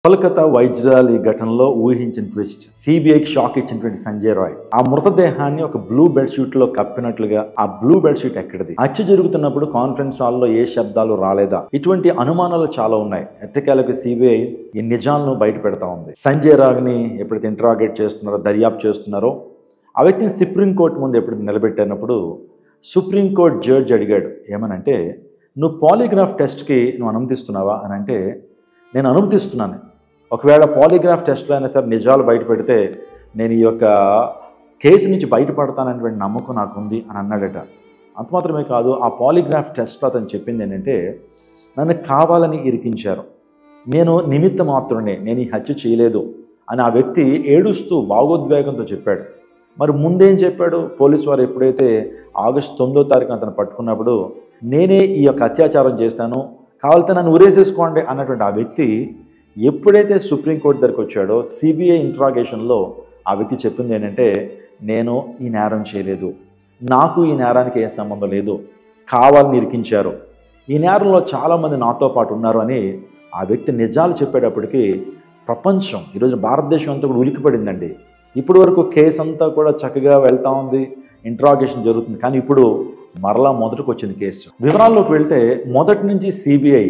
కోల్కతా వైజ్రాలి ఘటనలో ఊహించిన ట్విస్ట్, సిబిఐకి షాక్ ఇచ్చినటువంటి సంజయ్ రాయ్ ఆ మృతదేహాన్ని ఒక బ్లూ బెడ్షీట్ లో కప్పినట్లుగా. ఆ బ్లూ బెడ్షీట్ ఎక్కడిది? హత్య జరుగుతున్నప్పుడు కాన్ఫరెన్స్ హాల్లో ఏ శబ్దాలు రాలేదా? ఇటువంటి అనుమానాలు చాలా ఉన్నాయి. ఎట్టకేలకు సిబిఐ ఈ నిజాలను బయట పెడతా ఉంది. సంజయ్ రాయ్ని ఎప్పుడైతే ఇంటరాగేట్ చేస్తున్నారో, దర్యాప్తు చేస్తున్నారో, ఆ వ్యక్తిని సుప్రీంకోర్టు ముందు ఎప్పుడైతే నిలబెట్టినప్పుడు సుప్రీంకోర్టు జడ్జి అడిగాడు, ఏమనంటే, నువ్వు పాలిగ్రాఫ్ టెస్ట్కి నువ్వు అనుమతిస్తున్నావా అని అంటే, నేను అనుమతిస్తున్నాను. ఒకవేళ పాలిగ్రాఫ్ టెస్ట్లో అయినా సరే నిజాలు బయట పెడితే నేను ఈ యొక్క కేసు నుంచి బయటపడతాననేటువంటి నమ్మకం నాకు ఉంది అని అన్నాడట. అంత మాత్రమే కాదు, ఆ పాలిగ్రాఫ్ టెస్ట్లో అతను చెప్పింది ఏంటంటే, నన్ను కావాలని ఇరికించారు, నేను నిమిత్త మాత్రమే, నేను ఈ హత్య చేయలేదు అని ఆ వ్యక్తి ఏడుస్తూ భావోద్వేగంతో చెప్పాడు. మరి ముందేం చెప్పాడు? పోలీసు వారు ఎప్పుడైతే ఆగస్టు 9వ తారీఖున అతను పట్టుకున్నప్పుడు, నేనే ఈ యొక్క అత్యాచారం చేశాను, కావాలంటే నన్ను ఉరేసేసుకోండి అన్నటువంటి ఆ వ్యక్తి ఎప్పుడైతే సుప్రీంకోర్టు దగ్గరికి వచ్చాడో, సిబిఐ ఇంట్రాగేషన్లో ఆ వ్యక్తి చెప్పింది ఏంటంటే, నేను ఈ నేరం చేయలేదు, నాకు ఈ నేరానికి ఏ సంబంధం లేదు, కావాలని ఇరికించారు, ఈ నేరంలో చాలామంది నాతో పాటు ఉన్నారు అని ఆ వ్యక్తి నిజాలు చెప్పేటప్పటికీ ప్రపంచం, ఈరోజు భారతదేశం అంతా కూడా ఉలికిపడిందండి. ఇప్పటి వరకు కేసు అంతా కూడా చక్కగా వెళ్తూ ఉంది, ఇంట్రాగేషన్ జరుగుతుంది. కానీ ఇప్పుడు మరలా మొదటికి వచ్చింది కేసు. వివరాల్లోకి వెళ్తే, మొదటి నుంచి సిబిఐ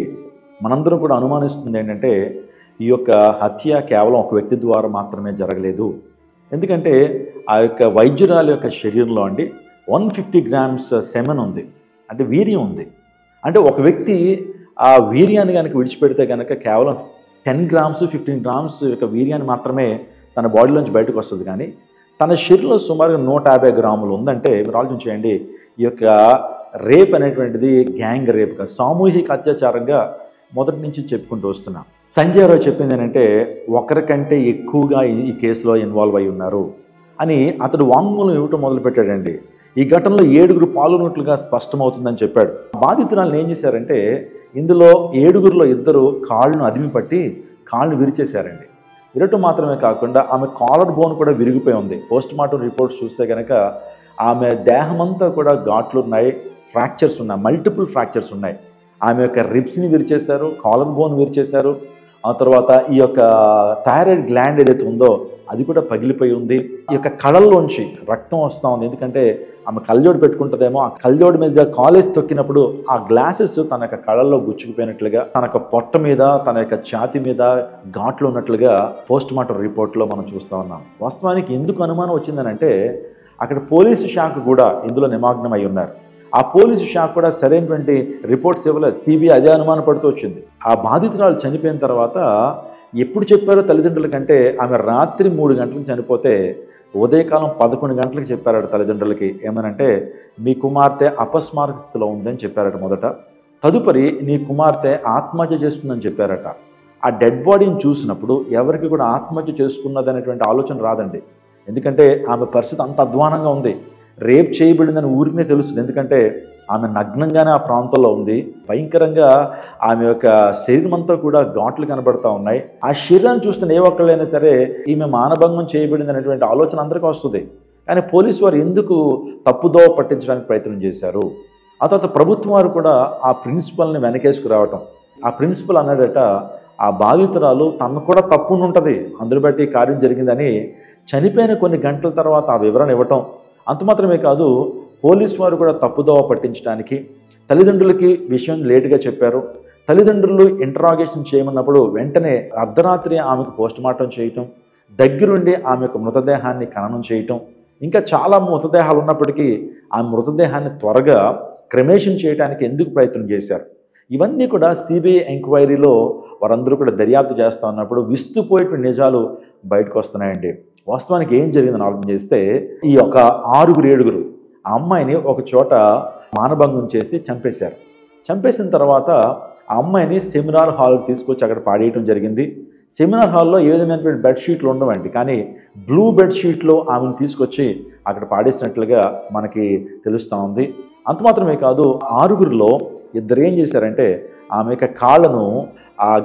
మనందరం కూడా అనుమానిస్తుంది ఏంటంటే, ఈ యొక్క హత్య కేవలం ఒక వ్యక్తి ద్వారా మాత్రమే జరగలేదు. ఎందుకంటే ఆ యొక్క వైద్యురాలి యొక్క శరీరంలో 150 గ్రామ్స్ సెమెన్ ఉంది, అంటే వీర్యం ఉంది. అంటే ఒక వ్యక్తి ఆ వీర్యాన్ని కనుక విడిచిపెడితే కనుక కేవలం 10 గ్రామ్స్ 15 గ్రామ్స్ యొక్క వీర్యాన్ని మాత్రమే తన బాడీలోంచి బయటకు వస్తుంది. కానీ తన శరీరంలో సుమారుగా 150 గ్రాములు ఉందంటే మీరు ఆలోచించేయండి. ఈ యొక్క రేప్ అనేటువంటిది గ్యాంగ్ రేప్గా, సామూహిక అత్యాచారంగా మొదటి నుంచి చెప్పుకుంటూ వస్తున్నాం. సంజయ్ రాయ్ చెప్పింది ఏంటంటే, ఒకరికంటే ఎక్కువగా ఈ కేసులో ఇన్వాల్వ్ అయి ఉన్నారు అని అతడు వాంగ్మూలం ఇవ్వటం మొదలుపెట్టాడండి. ఈ ఘటనలో 7గురు పాల్గొన్నట్లుగా స్పష్టమవుతుందని చెప్పాడు. బాధితురాలను ఏం చేశారంటే, ఇందులో 7గురిలో 2 కాళ్ళను అదిమి పట్టి కాళ్ళను విరిచేశారండి. విరటం మాత్రమే కాకుండా ఆమె కాలర్ బోన్ కూడా విరిగిపోయి ఉంది. పోస్ట్ మార్టం రిపోర్ట్స్ చూస్తే కనుక ఆమె దేహమంతా కూడా ఘాట్లు ఉన్నాయి, ఫ్రాక్చర్స్ ఉన్నాయి, మల్టిపుల్ ఫ్రాక్చర్స్ ఉన్నాయి. ఆమె యొక్క రిబ్స్ని విరిచేశారు, కాలర్ బోన్ విరిచేశారు. ఆ తర్వాత ఈ యొక్క థైరాయిడ్ గ్లాండ్ ఏదైతే ఉందో అది కూడా పగిలిపోయి ఉంది. ఈ యొక్క కళ్ళల్లోంచి రక్తం వస్తూ ఉంది. ఎందుకంటే ఆమె కళ్ళజోడు పెట్టుకుంటుందేమో, ఆ కళ్ళజోడు మీద కాలేజ్ తొక్కినప్పుడు ఆ గ్లాసెస్ తన యొక్క కళ్ళల్లో గుచ్చుకుపోయినట్లుగా, తన యొక్క పొట్ట మీద, తన యొక్క ఛాతి మీద ఘాట్లు ఉన్నట్లుగా పోస్ట్ మార్టం రిపోర్ట్లో మనం చూస్తూ ఉన్నాం. వాస్తవానికి ఎందుకు అనుమానం వచ్చిందనంటే, అక్కడ పోలీసు శాఖ కూడా ఇందులో నిమగ్నం అయి ఉన్నారు. ఆ పోలీసు శాఖ కూడా సరైనటువంటి రిపోర్ట్స్ ఇవ్వలేదు. సిబిఐ అదే అనుమానం పడుతూ వచ్చింది. ఆ బాధితురాలు చనిపోయిన తర్వాత ఎప్పుడు చెప్పారో తల్లిదండ్రుల కంటే, ఆమె రాత్రి 3 గంటలకు చనిపోతే ఉదయకాలం 11 గంటలకు చెప్పారట తల్లిదండ్రులకి. ఏమనంటే, మీ కుమార్తె అపస్మారక స్థితిలో ఉందని చెప్పారట మొదట. తదుపరి నీ కుమార్తె ఆత్మహత్య చేసుకుందని చెప్పారట. ఆ డెడ్ బాడీని చూసినప్పుడు ఎవరికి కూడా ఆత్మహత్య చేసుకున్నది అనేటువంటి ఆలోచన రాదండి. ఎందుకంటే ఆమె పరిస్థితి అంత అధ్వానంగా ఉంది. రేప్ చేయబడిందని ఊరికనే తెలుస్తుంది. ఎందుకంటే ఆమె నగ్నంగానే ఆ ప్రాంతంలో ఉంది. భయంకరంగా ఆమె యొక్క శరీరం అంతా కూడా ఘాట్లు కనబడతా ఉన్నాయి. ఆ శరీరాన్ని చూస్తున్న ఏ ఒక్కళ్ళైనా సరే ఈమె మానభంగం చేయబడింది అనేటువంటి ఆలోచన అందరికీ వస్తుంది. కానీ పోలీసు వారు ఎందుకు తప్పుదోవ పట్టించడానికి ప్రయత్నం చేశారు? ఆ తర్వాత ప్రభుత్వం వారు కూడా ఆ ప్రిన్సిపల్ని వెనకేసుకురావటం. ఆ ప్రిన్సిపల్ అన్నాడట, ఆ బాధితురాలు తనకు కూడా తప్పు ఉంటుంది, అందులో బట్టి ఈ కార్యం జరిగిందని చనిపోయిన కొన్ని గంటల తర్వాత ఆ వివరణ ఇవ్వటం. అంత మాత్రమే కాదు, పోలీసు వారు కూడా తప్పుదోవ పట్టించడానికి తల్లిదండ్రులకి విషయం లేటుగా చెప్పారు. తల్లిదండ్రులు ఇంటరాగేషన్ చేయమన్నప్పుడు వెంటనే అర్ధరాత్రి ఆమెకు పోస్ట్ మార్టం చేయటం, దగ్గరుండి ఆమె యొక్క మృతదేహాన్ని ఖననం చేయటం, ఇంకా చాలా మృతదేహాలు ఉన్నప్పటికీ ఆ మృతదేహాన్ని త్వరగా క్రెమేషన్ చేయడానికి ఎందుకు ప్రయత్నం చేశారు? ఇవన్నీ కూడా సిబిఐ ఎంక్వైరీలో వారందరూ కూడా దర్యాప్తు చేస్తూ ఉన్నప్పుడు విస్తుపోయేటువంటి నిజాలు బయటకు వస్తున్నాయండి. వాస్తవానికి ఏం జరిగిందని ఆలోచన చేస్తే, ఈ యొక్క 6-7 ఆ అమ్మాయిని ఒక చోట మానభంగం చేసి చంపేశారు. చంపేసిన తర్వాత ఆ అమ్మాయిని సెమినార్ హాల్కి తీసుకొచ్చి అక్కడ పాడేయటం జరిగింది. సెమినార్ హాల్లో ఏ విధమైనటువంటి బెడ్షీట్లు ఉండవండి, కానీ బ్లూ బెడ్షీట్లో ఆమెను తీసుకొచ్చి అక్కడ పాడేసినట్లుగా మనకి తెలుస్తూ ఉంది. అంత మాత్రమే కాదు, 6గురిలో 2 ఏం చేశారంటే ఆమె యొక్క కాళ్ళను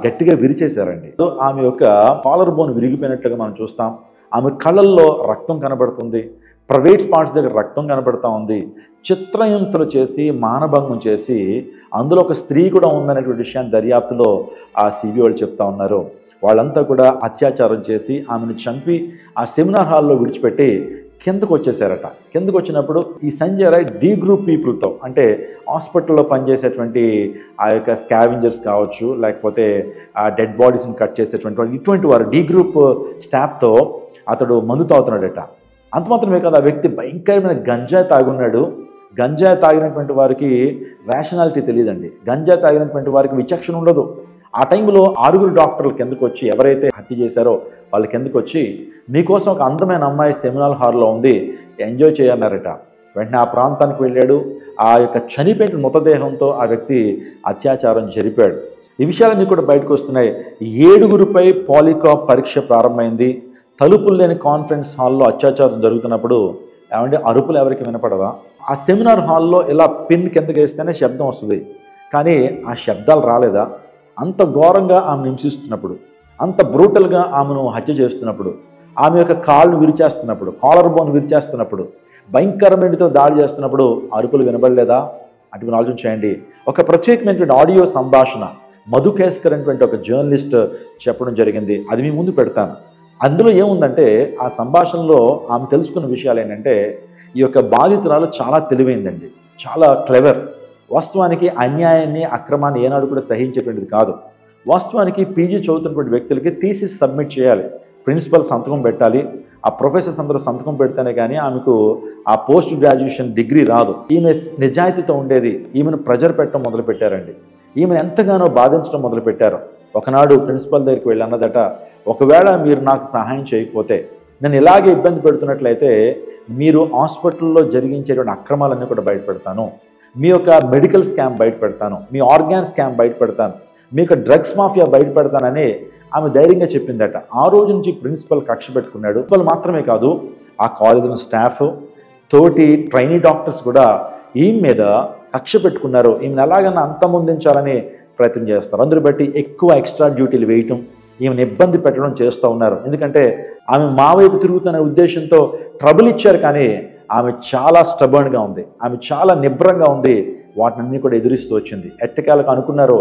గట్టిగా విరిచేశారండి. ఆమె యొక్క కాలర్ బోన్ విరిగిపోయినట్లుగా మనం చూస్తాం. ఆమె కళ్ళల్లో రక్తం కనబడుతుంది, ప్రైవేట్ స్పాట్స్ దగ్గర రక్తం కనబడుతూ ఉంది. చిత్రహింసలు చేసి మానభంగం చేసి అందులో ఒక స్త్రీ కూడా ఉందనేటువంటి విషయాన్ని దర్యాప్తులో ఆ సిబిఐ వాళ్ళు చెప్తా ఉన్నారు. వాళ్ళంతా కూడా అత్యాచారం చేసి ఆమెను చంపి ఆ సెమినార్ హాల్లో విడిచిపెట్టి కిందకు వచ్చేసారట. కిందకు వచ్చినప్పుడు ఈ సంజయ్ రాయ్ డి గ్రూప్ పీపుల్తో, అంటే హాస్పిటల్లో పనిచేసేటువంటి ఆ యొక్క స్కావెంజర్స్ కావచ్చు, లేకపోతే ఆ డెడ్ బాడీస్ని కట్ చేసేటువంటి వాళ్ళు, ఇటువంటి వారు డి గ్రూప్ స్టాఫ్తో అతడు మందు తాగుతున్నాడట. అంత మాత్రమే కాదు, ఆ వ్యక్తి భయంకరమైన గంజాయి తాగున్నాడు. గంజాయి తాగినటువంటి వారికి రేషనాలిటీ తెలియదండి. గంజాయి తాగినటువంటి వారికి విచక్షణ ఉండదు. ఆ టైంలో 6 డాక్టర్లు కిందకు వచ్చి, ఎవరైతే హత్య చేశారో వాళ్ళు కిందకు వచ్చి, మీకోసం ఒక అందమైన అమ్మాయి సెమినార్ హాల్లో ఉంది, ఎంజాయ్ చేయన్నారట. వెంటనే ఆ ప్రాంతానికి వెళ్ళాడు. ఆ యొక్క చనిపోయిన మృతదేహంతో ఆ వ్యక్తి అత్యాచారం జరిపాడు. ఈ విషయాలన్నీ కూడా బయటకు వస్తున్నాయి. 7గురిపై పాలిగ్రాఫ్ పరీక్ష ప్రారంభమైంది. తలుపులు లేని కాన్ఫరెన్స్ హాల్లో అత్యాచారం జరుగుతున్నప్పుడు ఏమంటే అరుపులు ఎవరికి వినపడవా? ఆ సెమినార్ హాల్లో ఇలా పిన్ కిందకి వేస్తేనే శబ్దం వస్తుంది, కానీ ఆ శబ్దాలు రాలేదా? అంత ఘోరంగా ఆమెను హింసిస్తున్నప్పుడు, అంత బ్రూటల్గా ఆమెను హత్య చేస్తున్నప్పుడు, ఆమె యొక్క కాళ్ళు విరిచేస్తున్నప్పుడు, కాలర్ బోన్ విరిచేస్తున్నప్పుడు, భయంకరమైనతో దాడి చేస్తున్నప్పుడు అరుపులు వినబడలేదా? అటువంటి ఆలోచన చేయండి. ఒక ప్రత్యేకమైనటువంటి ఆడియో సంభాషణ మధు కేస్కర్ అనేటువంటి ఒక జర్నలిస్ట్ చెప్పడం జరిగింది. అది మీ ముందు పెడతాను. అందులో ఏముందంటే, ఆ సంభాషణలో ఆమె తెలుసుకున్న విషయాలు ఏంటంటే, ఈ యొక్క బాధితురాలు చాలా తెలివైందండి, చాలా క్లెవర్. వాస్తవానికి అన్యాయాన్ని, అక్రమాన్ని ఏనాడు కూడా సహించేటువంటిది కాదు. వాస్తవానికి పీజీ చదువుతున్నటువంటి వ్యక్తులకి థీసిస్ సబ్మిట్ చేయాలి, ప్రిన్సిపల్ సంతకం పెట్టాలి. ఆ ప్రొఫెసర్స్ అందరూ సంతకం పెడితేనే కానీ ఆమెకు ఆ పోస్ట్ గ్రాడ్యుయేషన్ డిగ్రీ రాదు. ఈమె నిజాయితీతో ఉండేది. ఈమెను ప్రెజర్ పెట్టడం మొదలుపెట్టారండి. ఈమెను ఎంతగానో బాధించడం మొదలుపెట్టారు. ఒకనాడు ప్రిన్సిపల్ దగ్గరికి వెళ్ళి అన్నదట, ఒకవేళ మీరు నాకు సహాయం చేయకపోతే, నేను ఇలాగే ఇబ్బంది పెడుతున్నట్లయితే మీరు హాస్పిటల్లో జరిగించేటువంటి అక్రమాలన్నీ కూడా బయటపెడతాను, మీ యొక్క మెడికల్ స్కామ్ బయట పెడతాను, మీ ఆర్గాన్ స్కామ్ బయట పెడతాను, మీ యొక్క డ్రగ్స్ మాఫియా బయట పెడతానని ఆమె ధైర్యంగా చెప్పిందట. ఆ రోజు నుంచి ప్రిన్సిపల్ కక్ష పెట్టుకున్నాడు. ప్రిన్సిపల్ మాత్రమే కాదు, ఆ కాలేజీలో స్టాఫ్, తోటి ట్రైనీ డాక్టర్స్ కూడా ఈమె మీద కక్ష పెట్టుకున్నారు. ఈమెను ఎలాగన్నా అంతమొందించాలని ప్రయత్నం చేస్తారు. అందుని బట్టి ఎక్కువ ఎక్స్ట్రా డ్యూటీలు వేయటం, ఈమెను ఇబ్బంది పెట్టడం చేస్తూ ఉన్నారు. ఎందుకంటే ఆమె మా వైపు తిరుగుతున్న ఉద్దేశంతో ట్రబుల్ ఇచ్చారు, కానీ ఆమె చాలా స్టబర్న్గా ఉంది, ఆమె చాలా నిబ్రంగా ఉంది. వాటినన్నీ కూడా ఎదురిస్తూ వచ్చింది. ఎట్టకేలకు అనుకున్నారు,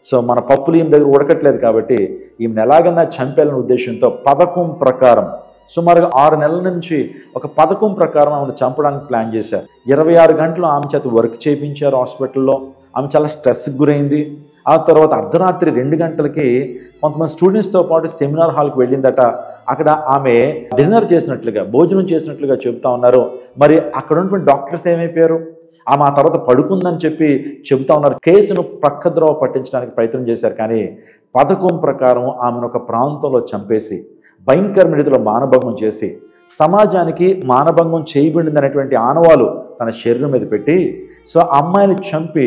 సో మన పప్పులు ఈమె దగ్గర ఉడకట్లేదు కాబట్టి ఈమెను ఎలాగన్నా చంపేయాలనే ఉద్దేశంతో పథకం ప్రకారం సుమారుగా 6 నెలల నుంచి ఒక పథకం ప్రకారం ఆమెను చంపడానికి ప్లాన్ చేశారు. 26 గంటలు ఆమె చేత వర్క్ చేయించారు హాస్పిటల్లో. ఆమె చాలా స్ట్రెస్కి గురైంది. ఆ తర్వాత అర్ధరాత్రి 2 గంటలకి కొంతమంది స్టూడెంట్స్తో పాటు సెమినార్ హాల్కి వెళ్ళిందట. అక్కడ ఆమె డిన్నర్ చేసినట్లుగా, భోజనం చేసినట్లుగా చెబుతా ఉన్నారు. మరి అక్కడ ఉన్నటువంటి డాక్టర్స్ ఏమైపోయారు? ఆమె ఆ తర్వాత పడుకుందని చెప్పి చెబుతా ఉన్నారు. కేసును పక్కద్రోవ పట్టించడానికి ప్రయత్నం చేశారు, కానీ పథకం ప్రకారం ఆమెను ఒక ప్రాంతంలో చంపేసి, భయంకరమైన రీతిలో మానభంగం చేసి, సమాజానికి మానభంగం చేయబడిందనేటువంటి ఆనవాలు తన శరీరం మీద పెట్టి, సో ఆ అమ్మాయిని చంపి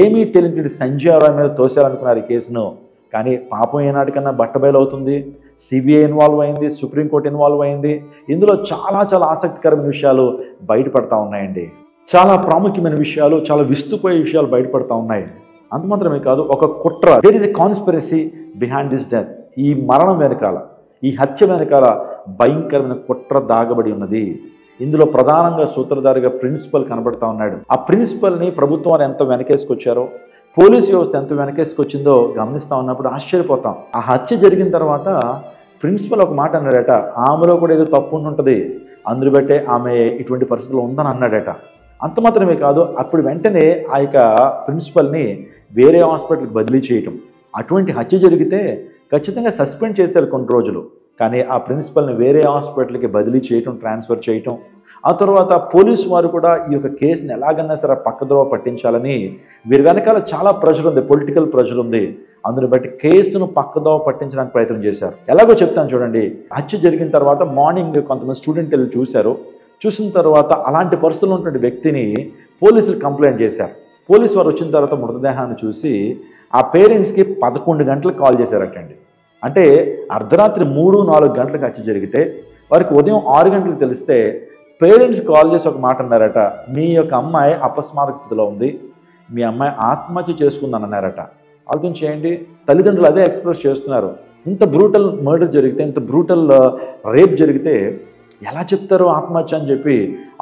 ఏమీ తెలియని సంజయ్ రాయ్ మీద తోసాలనుకున్నారు ఈ కేసును. కానీ పాపం ఏనాటికన్నా బట్టబయలవుతుంది. సిబిఐ ఇన్వాల్వ్ అయింది, సుప్రీంకోర్టు ఇన్వాల్వ్ అయింది. ఇందులో చాలా చాలా ఆసక్తికరమైన విషయాలు బయటపడతా ఉన్నాయండి. చాలా ప్రాముఖ్యమైన విషయాలు, చాలా విస్తుపోయే విషయాలు బయటపడతా ఉన్నాయి. అంత మాత్రమే కాదు, ఒక కుట్ర, there is a conspiracy behind this death. ఈ మరణం వెనకాల, ఈ హత్య వెనకాల భయంకరమైన కుట్ర దాగబడి ఉన్నది. ఇందులో ప్రధానంగా సూత్రధారిగా ప్రిన్సిపల్ కనబడతా ఉన్నాడు. ఆ ప్రిన్సిపల్ని ప్రభుత్వం వారు ఎంత వెనకేసుకొచ్చారో, పోలీసు వ్యవస్థ ఎంత వెనకేసుకొచ్చిందో గమనిస్తూ ఉన్నప్పుడు ఆశ్చర్యపోతాం. ఆ హత్య జరిగిన తర్వాత ప్రిన్సిపల్ ఒక మాట అన్నాడట, ఆమెలో కూడా ఏదో తప్పు ఉంటుంది, అందులో బట్టే ఆమె ఇటువంటి పరిస్థితుల్లో ఉందని అన్నాడట. అంత మాత్రమే కాదు, అప్పుడు వెంటనే ఆ యొక్క ప్రిన్సిపల్ని వేరే హాస్పిటల్కి బదిలీ చేయటం. అటువంటి హత్య జరిగితే ఖచ్చితంగా సస్పెండ్ చేశారు కొన్ని రోజులు, కానీ ఆ ప్రిన్సిపల్ని వేరే హాస్పిటల్కి బదిలీ చేయటం, ట్రాన్స్ఫర్ చేయటం. ఆ తర్వాత పోలీసు వారు కూడా ఈ యొక్క కేసుని ఎలాగన్నా సరే పక్కద్రోవ పట్టించాలని, వీరి వెనకాల చాలా ప్రెషర్ ఉంది, పొలిటికల్ ప్రెషర్ ఉంది. అందుని బట్టి కేసును పక్కదోవ పట్టించడానికి ప్రయత్నం చేశారు. ఎలాగో చెప్తాను చూడండి. హత్య జరిగిన తర్వాత మార్నింగ్ కొంతమంది స్టూడెంట్ వెళ్ళి చూశారు. చూసిన తర్వాత అలాంటి పరిస్థితుల్లో ఉన్నటువంటి వ్యక్తిని పోలీసులు కంప్లైంట్ చేశారు. పోలీసు వారు వచ్చిన తర్వాత మృతదేహాన్ని చూసి ఆ పేరెంట్స్కి 11 గంటలకు కాల్ చేశారటండి. అంటే అర్ధరాత్రి 3-4 గంటలకు హత్య జరిగితే వారికి ఉదయం 6 గంటలకు తెలిస్తే పేరెంట్స్ కాల్ చేసి ఒక మాట అన్నారట, మీ యొక్క అమ్మాయి అపస్మారక స్థితిలో ఉంది, మీ అమ్మాయి ఆత్మహత్య చేసుకుందని అన్నారట. ఆలోచన చేయండి, తల్లిదండ్రులు అదే ఎక్స్ప్రెస్ చేస్తున్నారు. ఇంత బ్రూటల్ మర్డర్ జరిగితే, ఇంత బ్రూటల్ రేప్ జరిగితే ఎలా చెప్తారు ఆత్మహత్య అని చెప్పి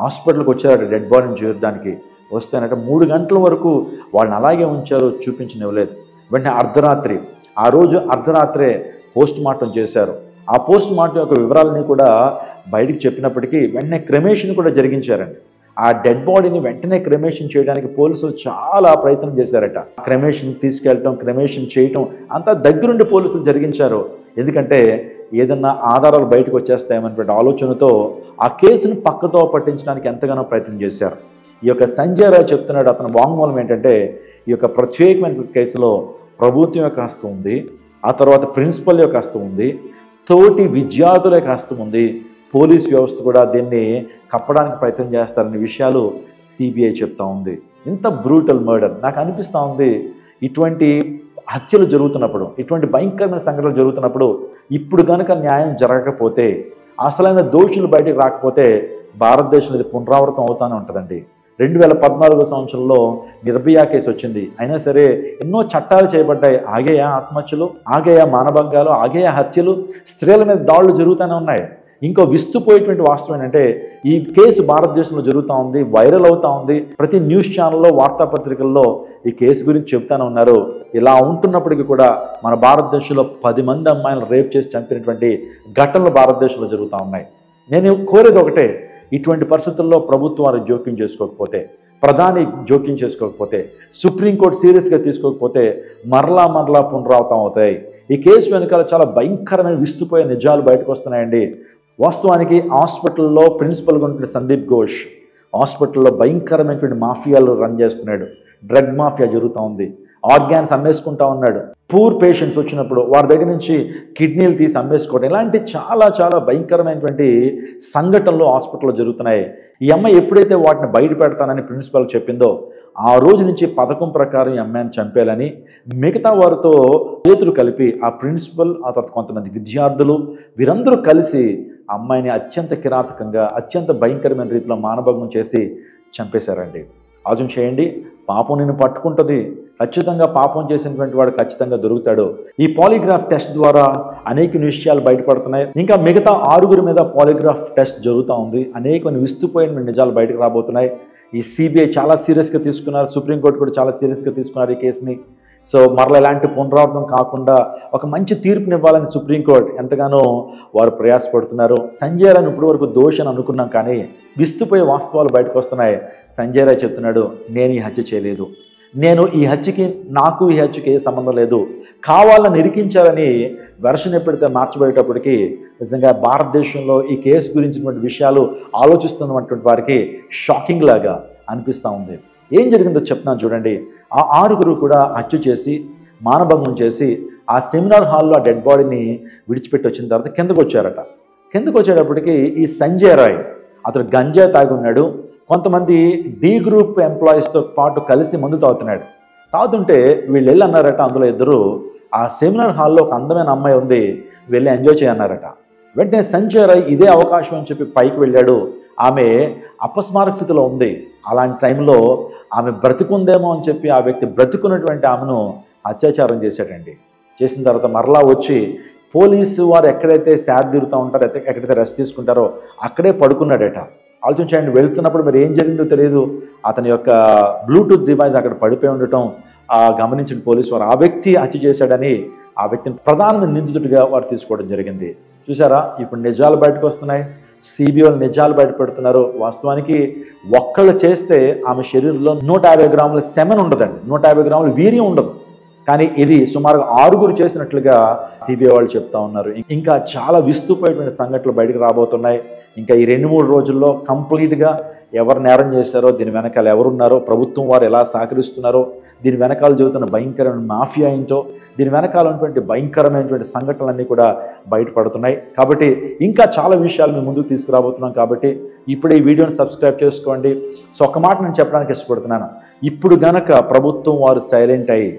హాస్పిటల్కి వచ్చారట డెడ్ బాడీని చేరడానికి. వస్తేనట 3 గంటల వరకు వాళ్ళని అలాగే ఉంచారు, చూపించనివ్వలేదు. వెంటనే అర్ధరాత్రి, ఆ రోజు అర్ధరాత్రే పోస్ట్ మార్టం చేశారు. ఆ పోస్ట్ మార్టం యొక్క వివరాలని కూడా బయటికి చెప్పినప్పటికీ వెంటనే క్రెమేషన్ కూడా జరిగించారండి. ఆ డెడ్ బాడీని వెంటనే క్రెమేషన్ చేయడానికి పోలీసులు చాలా ప్రయత్నం చేశారట. క్రెమేషన్ తీసుకెళ్ళటం, క్రెమేషన్ చేయటం అంతా దగ్గరుండి పోలీసులు జరిగించారు. ఎందుకంటే ఏదన్నా ఆధారాలు బయటకు వచ్చేస్తాయనేటువంటి ఆలోచనతో ఆ కేసును పక్కతో పట్టించడానికి ఎంతగానో ప్రయత్నం చేశారు. ఈ యొక్క సంజయ్ రాయ్ చెప్తున్నాడు, అతని వాంగ్మూలం ఏంటంటే ఈ యొక్క ప్రత్యేకమైన కేసులో ప్రభుత్వం యొక్క హస్తం ఉంది, ఆ తర్వాత ప్రిన్సిపల్ యొక్క హస్తం ఉంది, తోటి విద్యార్థుల యొక్క హస్తం ఉంది, పోలీస్ వ్యవస్థ కూడా దీన్ని కప్పడానికి ప్రయత్నం చేస్తారనే విషయాలు సిబిఐ చెప్తా ఉంది. ఇంత బ్రూటల్ మర్డర్ నాకు అనిపిస్తూ ఉంది. ఇటువంటి హత్యలు జరుగుతున్నప్పుడు, ఇటువంటి భయంకరమైన సంఘటనలు జరుగుతున్నప్పుడు ఇప్పుడు కనుక న్యాయం జరగకపోతే, అసలైన దోషులు బయటకు రాకపోతే భారతదేశంలో ఇది పునరావృతం అవుతానే ఉంటుందండి. 2014 సంవత్సరంలో నిర్భయ కేసు వచ్చింది. అయినా సరే ఎన్నో చట్టాలు చేయబడ్డాయి. ఆగేయా ఆత్మహత్యలు, ఆగేయా మానభంగాలు, ఆగేయా హత్యలు, స్త్రీల మీద దాడులు జరుగుతూనే ఉన్నాయి. ఇంకో విస్తుపోయేటువంటి వాస్తవం ఏంటంటే ఈ కేసు భారతదేశంలో జరుగుతూ ఉంది, వైరల్ అవుతూ ఉంది. ప్రతి న్యూస్ ఛానల్లో, వార్తాపత్రికల్లో ఈ కేసు గురించి చెప్తానే ఉన్నారు. ఇలా ఉంటున్నప్పటికీ కూడా మన భారతదేశంలో 10 మంది అమ్మాయిలను రేప్ చేసి చంపినటువంటి ఘటనలు భారతదేశంలో జరుగుతూ ఉన్నాయి. నేను కోరేది ఒకటే, ఇటువంటి పరిస్థితుల్లో ప్రభుత్వం వారు జోక్యం చేసుకోకపోతే, ప్రధాని జోక్యం చేసుకోకపోతే, సుప్రీంకోర్టు సీరియస్గా తీసుకోకపోతే మరలా పునరావృతం అవుతాయి. ఈ కేసు వెనకాల చాలా భయంకరమైన విస్తుపోయే నిజాలు బయటకు వస్తున్నాయండి. వాస్తవానికి హాస్పిటల్లో ప్రిన్సిపల్గా ఉన్న సందీప్ ఘోష్ హాస్పిటల్లో భయంకరమైనటువంటి మాఫియాలు రన్ చేస్తున్నాడు. డ్రగ్ మాఫియా జరుగుతూ ఉంది. ఆర్గాన్స్ అమ్మేసుకుంటా ఉన్నాడు. పూర్ పేషెంట్స్ వచ్చినప్పుడు వారి దగ్గర నుంచి కిడ్నీలు తీసి అమ్మేసుకోవడం, ఇలాంటి చాలా భయంకరమైనటువంటి సంఘటనలు హాస్పిటల్లో జరుగుతున్నాయి. ఈ అమ్మాయి ఎప్పుడైతే వాటిని బయట పెడతానని ప్రిన్సిపల్ చెప్పిందో ఆ రోజు నుంచి పథకం ప్రకారం ఈ అమ్మాయిని చంపేయాలని మిగతా వారితో చేతులు కలిపి ఆ ప్రిన్సిపల్, ఆ తర్వాత కొంతమంది విద్యార్థులు వీరందరూ కలిసి అమ్మాయిని అత్యంత కిరాతకంగా, అత్యంత భయంకరమైన రీతిలో మానభంగం చేసి చంపేశారండి. ఆలోచన చేయండి. పాపం నిన్ను పట్టుకుంటుంది. ఖచ్చితంగా పాపం చేసినటువంటి వాడు ఖచ్చితంగా దొరుకుతాడు. ఈ పాలిగ్రాఫ్ టెస్ట్ ద్వారా అనేక విషయాలు బయటపడుతున్నాయి. ఇంకా మిగతా 6 మీద పాలిగ్రాఫ్ టెస్ట్ జరుగుతూ ఉంది. అనేక విస్తుపోయిన నిజాలు బయటకు రాబోతున్నాయి. ఈ సిబిఐ చాలా సీరియస్గా తీసుకున్నారు, సుప్రీంకోర్టు కూడా చాలా సీరియస్గా తీసుకున్నారు ఈ కేసుని. సో మరలా ఎలాంటి పునరావృతం కాకుండా ఒక మంచి తీర్పునివ్వాలని సుప్రీంకోర్టు ఎంతగానో వారు ప్రయాసపడుతున్నారు. సంజయ్ రాయ్ ఇప్పటి వరకు దోషి అని అనుకున్నాం, కానీ విస్తుపోయే వాస్తవాలు బయటకు వస్తున్నాయి. సంజయ్ రాయ్ చెప్తున్నాడు, నేను ఈ హత్య చేయలేదు, నేను ఈ హత్యకి ఈ హత్యకి ఏ సంబంధం లేదు, కావాలని ఇరికించాలని వెర్షన్ ఎప్పుడైతే మార్చబడేటప్పటికీ నిజంగా భారతదేశంలో ఈ కేసు గురించినటువంటి విషయాలు ఆలోచిస్తున్నటువంటి వారికి షాకింగ్ లాగా అనిపిస్తూ ఉంది. ఏం జరిగిందో చెప్తున్నాను చూడండి. ఆ 6 కూడా హత్య చేసి మానభంగం చేసి ఆ సెమినార్ హాల్లో ఆ డెడ్ బాడీని విడిచిపెట్టి వచ్చిన తర్వాత కిందకు వచ్చారట. కిందకు వచ్చేటప్పటికి ఈ సంజయ్ రాయ్ అతడు గంజా తాగి ఉన్నాడు. కొంతమంది డి గ్రూప్ ఎంప్లాయీస్తో పాటు కలిసి మందు తాగుతున్నాడు. తాగుతుంటే వీళ్ళు వెళ్ళి అన్నారట, అందులో ఇద్దరు, ఆ సెమినార్ హాల్లో ఒక అందమైన అమ్మాయి ఉంది, వెళ్ళి ఎంజాయ్ చేయన్నారట. వెంటనే సంజయ్ రాయ్ ఇదే అవకాశం అని చెప్పి పైకి వెళ్ళాడు. ఆమె అపస్మారక స్థితిలో ఉంది. అలాంటి టైంలో ఆమె బ్రతికుందేమో అని చెప్పి ఆ వ్యక్తి బ్రతికున్నటువంటి ఆమెను అత్యాచారం చేశాడండి. చేసిన తర్వాత మరలా వచ్చి పోలీసు వారు ఎక్కడైతే శాద తీరుతూ ఉంటారో, ఎక్కడైతే రెస్ట్ తీసుకుంటారో అక్కడే పడుకున్నాడట. ఆలోచించండి, వెళ్తున్నప్పుడు మరి ఏం జరిగిందో తెలియదు. అతని యొక్క బ్లూటూత్ డివైస్ అక్కడ పడిపోయి ఉండటం గమనించిన పోలీసు వారు ఆ వ్యక్తి హత్య చేశాడని ఆ వ్యక్తిని ప్రధానమైన నిందితుడిగా వారు తీసుకోవడం జరిగింది. చూసారా, ఇప్పుడు నిజాలు బయటకు వస్తున్నాయి. సిబిఐ నిజాలు బయటపెడుతున్నారు. వాస్తవానికి ఒక్కళ్ళు చేస్తే ఆమె శరీరంలో 150 గ్రాముల సెమెన్ ఉండదండి, 150 గ్రాముల వీర్యం ఉండదు. కానీ ఇది సుమారుగా 6 చేసినట్లుగా సిబిఐ వాళ్ళు చెప్తా ఉన్నారు. ఇంకా చాలా విస్తుపోయేటువంటి సంఘటనలు బయటకు రాబోతున్నాయి. ఇంకా ఈ 2-3 రోజుల్లో కంప్లీట్గా ఎవరు నేరం చేశారో, దీని వెనకాల ఎవరున్నారో, ప్రభుత్వం వారు ఎలా సహకరిస్తున్నారో, దీని వెనకాల జరుగుతున్న భయంకరమైన మాఫియా ఏంటో, దీని వెనకాల ఉన్నటువంటి భయంకరమైనటువంటి సంఘటనలన్నీ కూడా బయటపడుతున్నాయి. కాబట్టి ఇంకా చాలా విషయాలు మేము ముందుకు తీసుకురాబోతున్నాం. కాబట్టి ఇప్పుడు ఈ వీడియోని సబ్స్క్రైబ్ చేసుకోండి. సో ఒక మాట నేను చెప్పడానికి ఇష్టపడుతున్నాను. ఇప్పుడు గనక ప్రభుత్వం వారు సైలెంట్ అయ్యి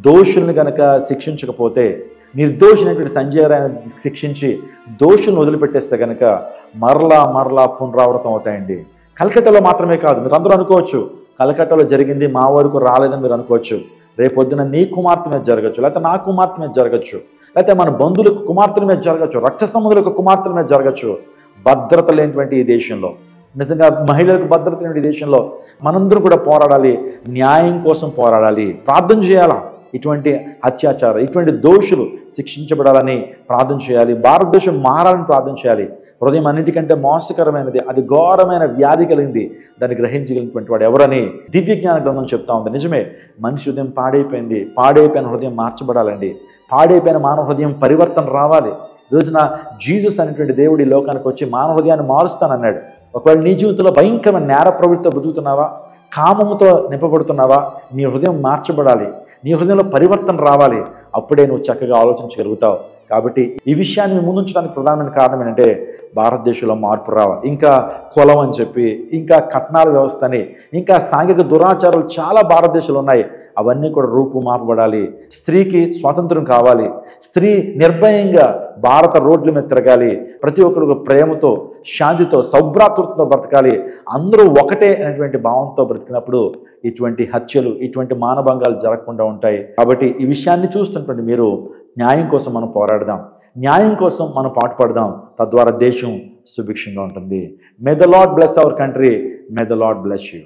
దోషుల్ని గనక శిక్షించకపోతే, నిర్దోషినటువంటి సంజయ్ రాయ్ని శిక్షించి దోషులను వదిలిపెట్టేస్తే కనుక మరలా పునరావృతం అవుతాయండి. కలకట్టాలో మాత్రమే కాదు. మీరు అందరూ అనుకోవచ్చు కలకట్టాలో జరిగింది మా వరకు రాలేదని మీరు అనుకోవచ్చు. రేపొద్దున నీ కుమార్తె మీద జరగచ్చు, లేకపోతే నా కుమార్తె మీద జరగచ్చు, లేకపోతే మన బంధువులకు కుమార్తెల మీద జరగచ్చు, రక్త సంబంధులకు కుమార్తెల మీద జరగచ్చు. భద్రత లేనిటువంటి ఈ దేశంలో, నిజంగా మహిళలకు భద్రత లేని ఈ దేశంలో మనందరూ కూడా పోరాడాలి, న్యాయం కోసం పోరాడాలి, ప్రార్థన చేయాలా. ఇటువంటి అత్యాచారం, ఇటువంటి దోషులు శిక్షించబడాలని ప్రార్థన చేయాలి. భారతదేశం మారాలని ప్రార్థన చేయాలి. హృదయం అన్నిటికంటే మోసకరమైనది, అది ఘోరమైన వ్యాధి కలిగింది, దాన్ని గ్రహించగలిగినటువంటి వాడు ఎవరని దివ్య జ్ఞాన గ్రంథం చెప్తా ఉంది. నిజమే, మనిషి హృదయం పాడైపోయింది. పాడైపోయిన హృదయం మార్చబడాలండి. పాడైపోయిన మానవ హృదయం పరివర్తన రావాలి. ఈరోజున జీసస్ అనేటువంటి దేవుడి లోకానికి వచ్చి మానవ హృదయాన్ని మారుస్తానన్నాడు. ఒకవేళ నీ జీవితంలో భయంకరమైన నేర ప్రవృత్తితో బ్రతుకుతున్నావా, కామముతో నింపబడుతున్నావా, నీ హృదయం మార్చబడాలి, నీ హృదయంలో పరివర్తన రావాలి. అప్పుడే నువ్వు చక్కగా ఆలోచించగలుగుతావు. కాబట్టి ఈ విషయాన్ని ముందుంచడానికి ప్రధానమైన కారణం ఏంటంటే భారతదేశంలో మార్పు రావాలి. ఇంకా కులం అని చెప్పి, ఇంకా కట్నాల వ్యవస్థ అని, ఇంకా సాంఘిక దురాచారాలు చాలా భారతదేశంలో ఉన్నాయి. అవన్నీ కూడా రూపుమాపబడాలి. స్త్రీకి స్వాతంత్రం కావాలి. స్త్రీ నిర్భయంగా భారత రోడ్ల మీద తిరగాలి. ప్రతి ఒక్కరు ప్రేమతో, శాంతితో, సౌభ్రాతృత్వంతో బ్రతకాలి. అందరూ ఒకటే అనేటువంటి భావంతో బ్రతికినప్పుడు ఇటువంటి హత్యలు, ఇటువంటి మానభంగాలు జరగకుండా ఉంటాయి. కాబట్టి ఈ విషయాన్ని చూస్తున్నటువంటి మీరు న్యాయం కోసం మనం పోరాడదాం, న్యాయం కోసం మనం పాటుపడదాం. తద్వారా దేశం సుభిక్షంగా ఉంటుంది. May the lord bless our country. May the lord bless you.